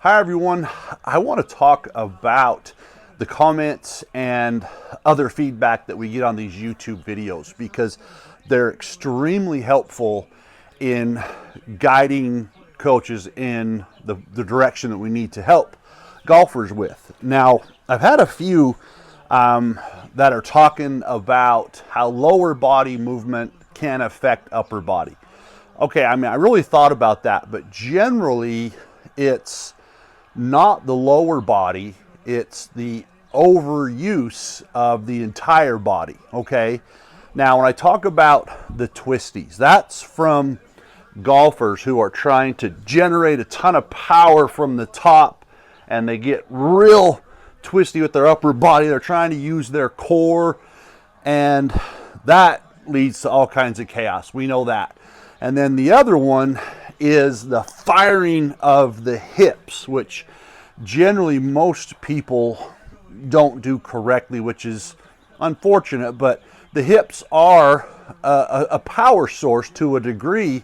Hi everyone, I want to talk about the comments and other feedback that we get on these YouTube videos because they're extremely helpful in guiding coaches in the direction that we need to help golfers with. Now, I've had a few that are talking about how lower body movement can affect upper body. Okay, I mean, I really thought about that, but generally it's not the lower body, it's the overuse of the entire body, okay? Now, when I talk about the twisties, that's from golfers who are trying to generate a ton of power from the top and they get real twisty with their upper body. They're trying to use their core, and that leads to all kinds of chaos. We know that. And then the other one is the firing of the hips, which generally most people don't do correctly, which is unfortunate, but the hips are a power source to a degree,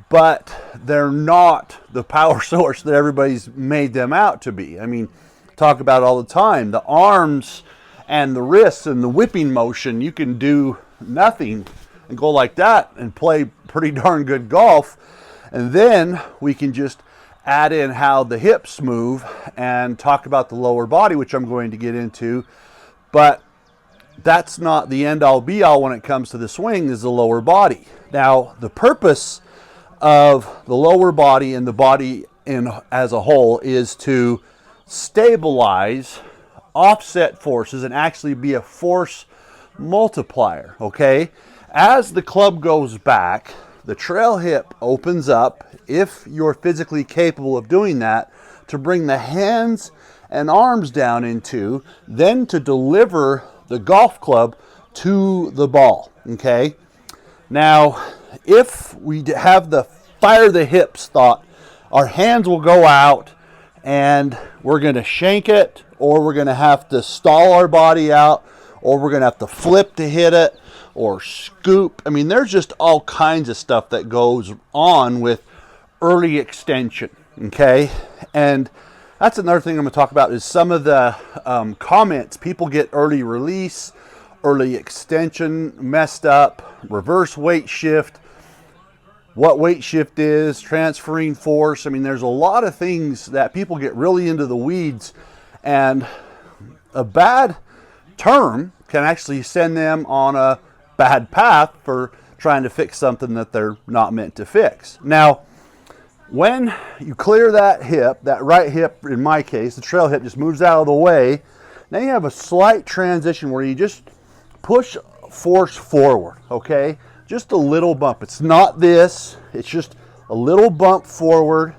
but they're not the power source that everybody's made them out to be. I mean, talk about it all the time. The arms and the wrists and the whipping motion, you can do nothing and go like that and play pretty darn good golf. And then we can just add in how the hips move and talk about the lower body, which I'm going to get into. But that's not the end all be all when it comes to the swing, is the lower body. Now, the purpose of the lower body and the body as a whole is to stabilize, offset forces, and actually be a force multiplier, okay? As the club goes back, the trail hip opens up, if you're physically capable of doing that, to bring the hands and arms down into, then to deliver the golf club to the ball, okay? Now, if we have the fire the hips thought, our hands will go out and we're going to shank it, or we're going to have to stall our body out, or we're going to have to flip to hit it, or scoop. I mean, there's just all kinds of stuff that goes on with early extension, okay? And that's another thing I'm going to talk about is some of the comments. People get early release, early extension messed up, reverse weight shift, what weight shift is, transferring force. I mean, there's a lot of things that people get really into the weeds, and a bad term can actually send them on a bad path for trying to fix something that they're not meant to fix. Now, when you clear that hip, that right hip, in my case, the trail hip just moves out of the way, now you have a slight transition where you just push force forward, okay? Just a little bump. It's not this, it's just a little bump forward.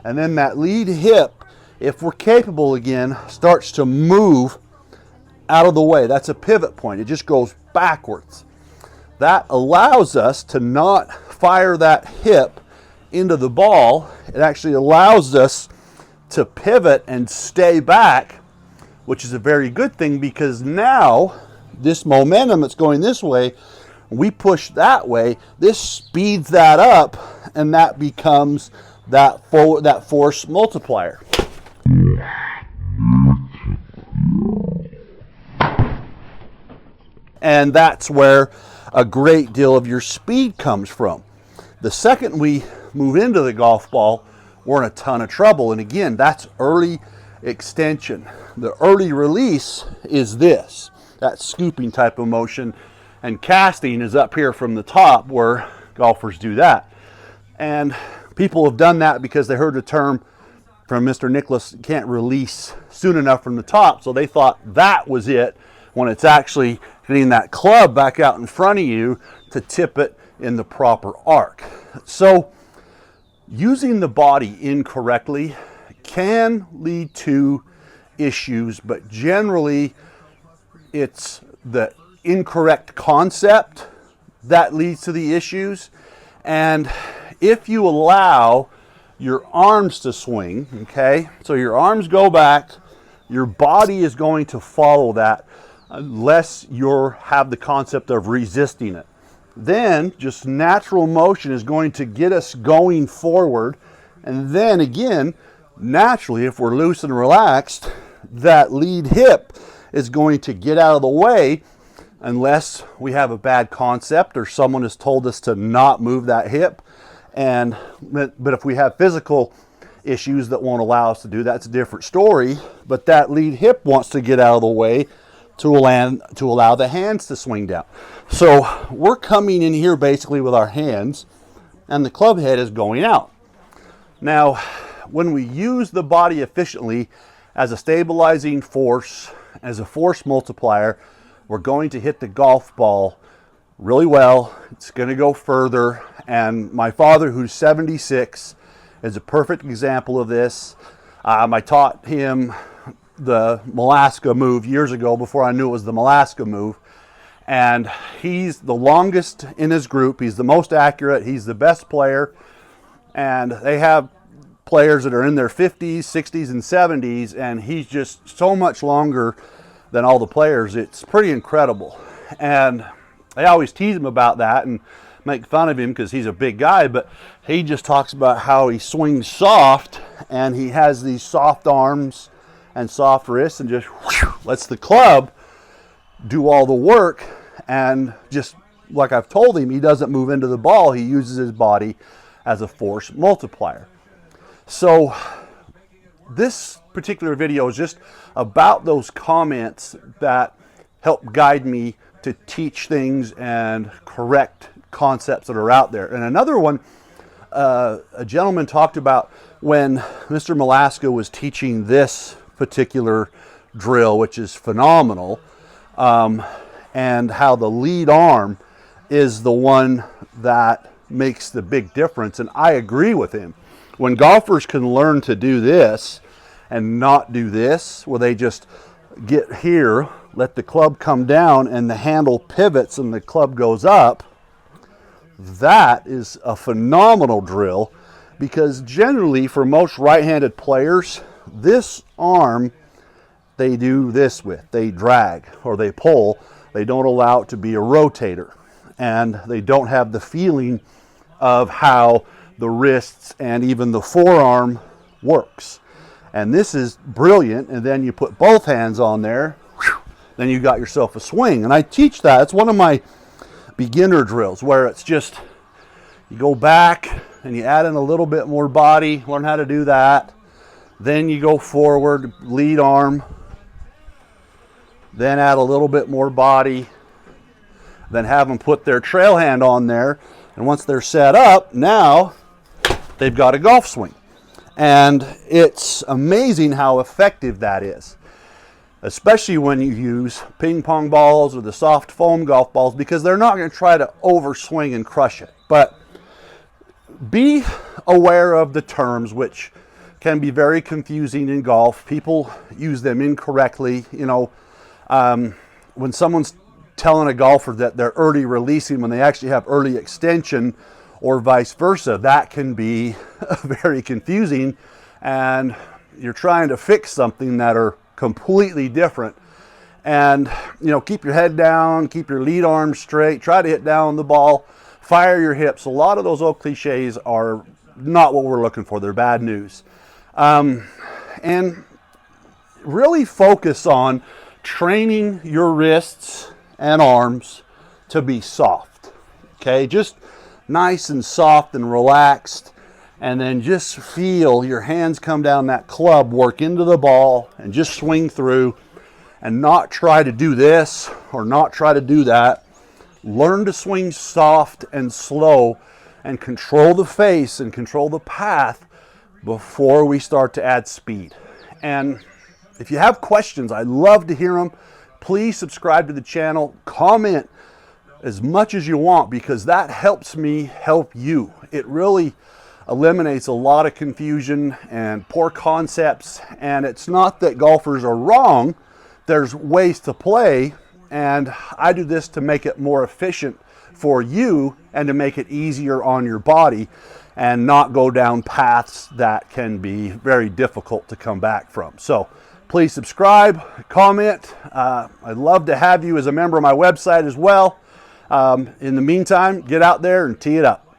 And then that lead hip, if we're capable again, starts to move out of the way. That's a pivot point. It just goes backwards. That allows us to not fire that hip into the ball. It actually allows us to pivot and stay back, which is a very good thing, because now this momentum that's going this way, we push that way, this speeds that up, and that becomes that force multiplier. And that's where a great deal of your speed comes from. The second we move into the golf ball, we're in a ton of trouble. And again, that's early extension. The early release is this, that scooping type of motion, and casting is up here from the top where golfers do that. And people have done that because they heard the term from Mr. Nicholas, can't release soon enough from the top, so they thought that was it, when it's actually getting that club back out in front of you to tip it in the proper arc. So using the body incorrectly can lead to issues, but generally it's the incorrect concept that leads to the issues. And if you allow your arms to swing, okay, so your arms go back, your body is going to follow that unless you have the concept of resisting it. Then just natural motion is going to get us going forward, and then again naturally, if we're loose and relaxed, that lead hip is going to get out of the way unless we have a bad concept or someone has told us to not move that hip. But if we have physical issues that won't allow us to do that, it's a different story. But that lead hip wants to get out of the way to allow the hands to swing down. So we're coming in here basically with our hands, and the club head is going out. Now, when we use the body efficiently as a stabilizing force, as a force multiplier, we're going to hit the golf ball really well. It's going to go further. And my father, who's 76, is a perfect example of this. I taught him the Alaska move years ago before I knew it was the Alaska move. And he's the longest in his group. He's the most accurate. He's the best player. And they have players that are in their 50s, 60s, and 70s, and he's just so much longer than all the players. It's pretty incredible. And I always tease him about that and make fun of him because he's a big guy, but he just talks about how he swings soft and he has these soft arms and soft wrists and just lets the club do all the work. And just like I've told him, he doesn't move into the ball. He uses his body as a force multiplier. So this particular video is just about those comments that help guide me to teach things and correct concepts that are out there. And another one, a gentleman talked about when Mr. Malaska was teaching this particular drill, which is phenomenal, and how the lead arm is the one that makes the big difference. And I agree with him. When golfers can learn to do this and not do this, where they just get here, let the club come down and the handle pivots and the club goes up, that is a phenomenal drill, because generally for most right-handed players, this arm they do this with. They drag or they pull. They don't allow it to be a rotator, and they don't have the feeling of how the wrists and even the forearm works. And this is brilliant. And then you put both hands on there, then you got yourself a swing. And I teach that. It's one of my beginner drills where it's just you go back and you add in a little bit more body, learn how to do that. Then you go forward, lead arm, then add a little bit more body, then have them put their trail hand on there. And once they're set up, now they've got a golf swing. And it's amazing how effective that is, especially when you use ping pong balls or the soft foam golf balls, because they're not going to try to overswing and crush it. But be aware of the terms, which can be very confusing in golf. People use them incorrectly. You know, when someone's telling a golfer that they're early releasing when they actually have early extension, or vice versa, that can be very confusing, and you're trying to fix something that are completely different. And you know, keep your head down, keep your lead arm straight, try to hit down the ball, fire your hips. A lot of those old cliches are not what we're looking for. They're bad news. And really focus on training your wrists and arms to be soft. Okay, just nice and soft and relaxed, and then just feel your hands come down that club, work into the ball, and just swing through, and not try to do this or not try to do that. Learn to swing soft and slow and control the face and control the path before we start to add speed. And if you have questions, I'd love to hear them. Please subscribe to the channel, comment as much as you want, because that helps me help you. It really eliminates a lot of confusion and poor concepts. And it's not that golfers are wrong. There's ways to play, and I do this to make it more efficient for you and to make it easier on your body and not go down paths that can be very difficult to come back from. So please subscribe, comment. I'd love to have you as a member of my website as well. In the meantime, get out there and tee it up.